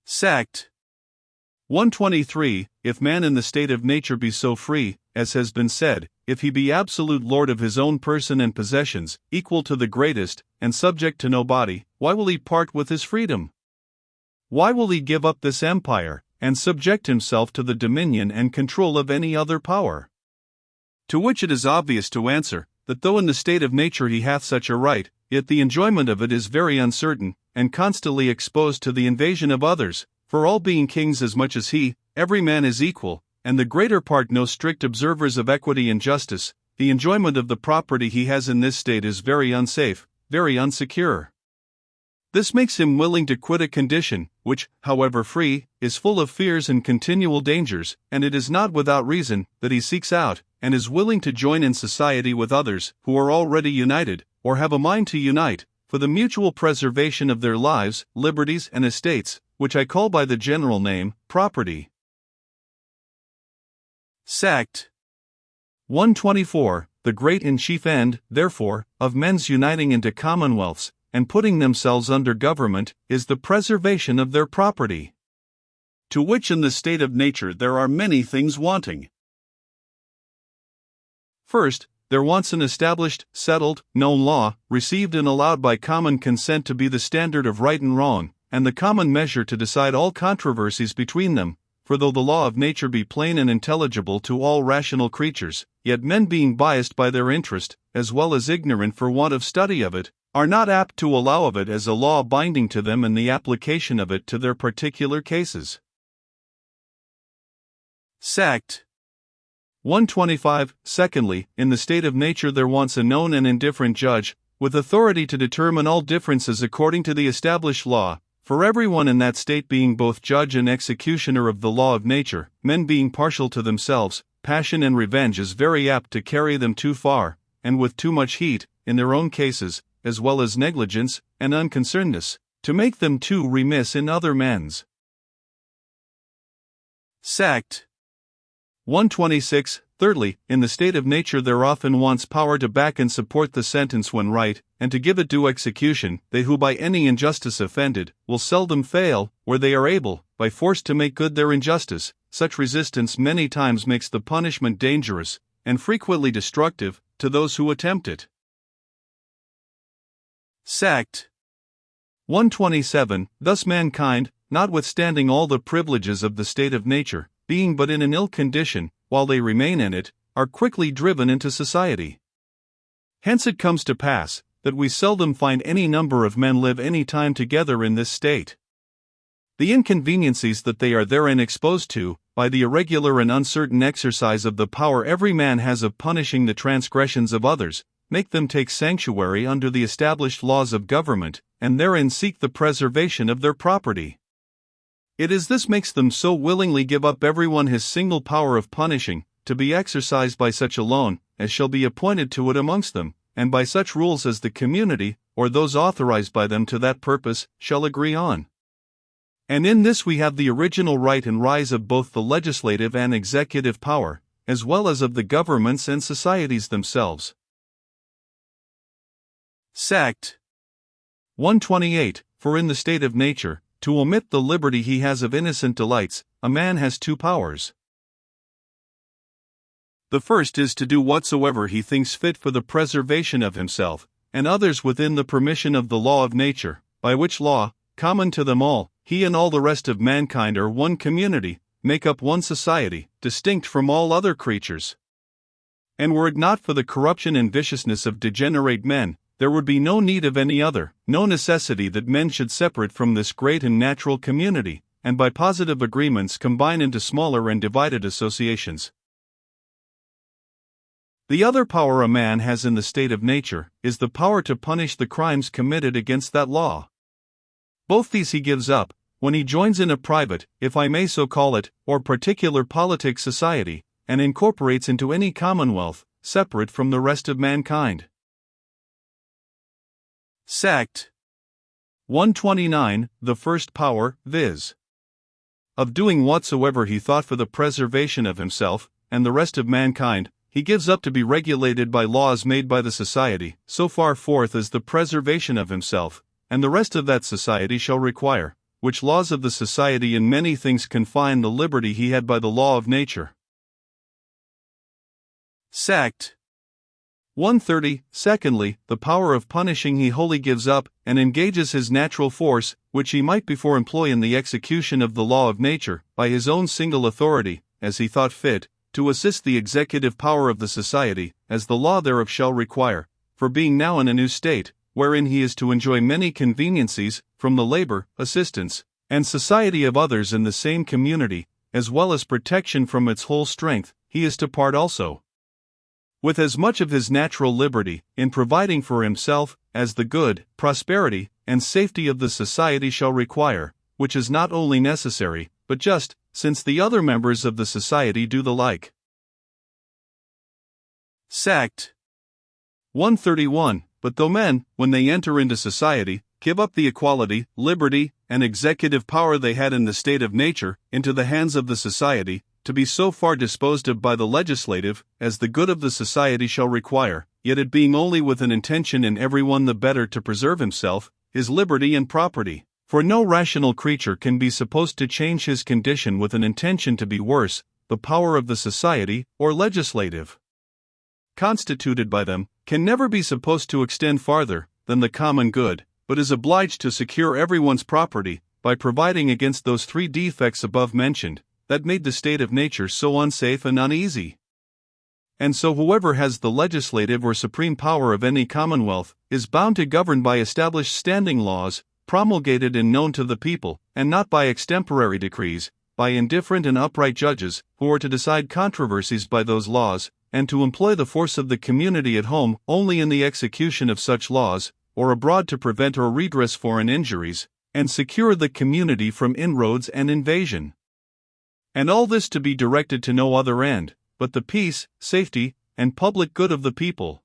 Sect. 123. If man in the state of nature be so free, as has been said, if he be absolute lord of his own person and possessions, equal to the greatest, and subject to nobody, why will he part with his freedom? Why will he give up this empire, and subject himself to the dominion and control of any other power? To which it is obvious to answer, that though in the state of nature he hath such a right, yet the enjoyment of it is very uncertain, and constantly exposed to the invasion of others, for all being kings as much as he, every man is equal, and the greater part no strict observers of equity and justice, the enjoyment of the property he has in this state is very unsafe, very unsecure. This makes him willing to quit a condition, which, however free, is full of fears and continual dangers, and it is not without reason that he seeks out, and is willing to join in society with others, who are already united, or have a mind to unite, for the mutual preservation of their lives, liberties, and estates, which I call by the general name, property. Sect. 124. The great and chief end, therefore, of men's uniting into commonwealths, and putting themselves under government, is the preservation of their property. To which in the state of nature there are many things wanting. First, there wants an established, settled, known law, received and allowed by common consent to be the standard of right and wrong, and the common measure to decide all controversies between them. For though the law of nature be plain and intelligible to all rational creatures, yet men being biased by their interest, as well as ignorant for want of study of it, are not apt to allow of it as a law binding to them and the application of it to their particular cases. Sect. 125. Secondly, in the state of nature there wants a known and indifferent judge, with authority to determine all differences according to the established law, for everyone in that state being both judge and executioner of the law of nature, men being partial to themselves, passion and revenge is very apt to carry them too far, and with too much heat, in their own cases, as well as negligence and unconcernedness, to make them too remiss in other men's. Sect. 126. Thirdly, in the state of nature there often wants power to back and support the sentence when right, and to give it due execution. They who by any injustice offended, will seldom fail, where they are able, by force to make good their injustice. Such resistance many times makes the punishment dangerous, and frequently destructive, to those who attempt it. Sect. 127. Thus mankind, notwithstanding all the privileges of the state of nature, being but in an ill condition, while they remain in it, are quickly driven into society. Hence it comes to pass, that we seldom find any number of men live any time together in this state. The inconveniencies that they are therein exposed to, by the irregular and uncertain exercise of the power every man has of punishing the transgressions of others, make them take sanctuary under the established laws of government, and therein seek the preservation of their property. It is this makes them so willingly give up everyone his single power of punishing, to be exercised by such alone, as shall be appointed to it amongst them, and by such rules as the community, or those authorized by them to that purpose, shall agree on. And in this we have the original right and rise of both the legislative and executive power, as well as of the governments and societies themselves. Sect. 128. For in the state of nature, to omit the liberty he has of innocent delights, a man has two powers. The first is to do whatsoever he thinks fit for the preservation of himself, and others within the permission of the law of nature, by which law, common to them all, he and all the rest of mankind are one community, make up one society, distinct from all other creatures. And were it not for the corruption and viciousness of degenerate men, there would be no need of any other, no necessity that men should separate from this great and natural community, and by positive agreements combine into smaller and divided associations. The other power a man has in the state of nature, is the power to punish the crimes committed against that law. Both these he gives up, when he joins in a private, if I may so call it, or particular politic society, and incorporates into any commonwealth, separate from the rest of mankind. Sect. 129. The first power, viz. of doing whatsoever he thought for the preservation of himself, and the rest of mankind, he gives up to be regulated by laws made by the society, so far forth as the preservation of himself, and the rest of that society shall require, which laws of the society in many things confine the liberty he had by the law of nature. Sect. 130. Secondly, the power of punishing he wholly gives up, and engages his natural force, which he might before employ in the execution of the law of nature, by his own single authority, as he thought fit, to assist the executive power of the society, as the law thereof shall require, for being now in a new state, wherein he is to enjoy many conveniencies, from the labor, assistance, and society of others in the same community, as well as protection from its whole strength, he is to part also with as much of his natural liberty, in providing for himself, as the good, prosperity, and safety of the society shall require, which is not only necessary, but just, since the other members of the society do the like. Sect. 131. But though men, when they enter into society, give up the equality, liberty, and executive power they had in the state of nature, into the hands of the society, to be so far disposed of by the legislative, as the good of the society shall require, yet it being only with an intention in every one the better to preserve himself, his liberty and property. For no rational creature can be supposed to change his condition with an intention to be worse, the power of the society, or legislative, constituted by them, can never be supposed to extend farther than the common good, but is obliged to secure everyone's property, by providing against those three defects above mentioned, that made the state of nature so unsafe and uneasy. And so whoever has the legislative or supreme power of any commonwealth, is bound to govern by established standing laws, promulgated and known to the people, and not by extemporary decrees, by indifferent and upright judges, who are to decide controversies by those laws, and to employ the force of the community at home only in the execution of such laws, or abroad to prevent or redress foreign injuries, and secure the community from inroads and invasion. And all this to be directed to no other end, but the peace, safety, and public good of the people.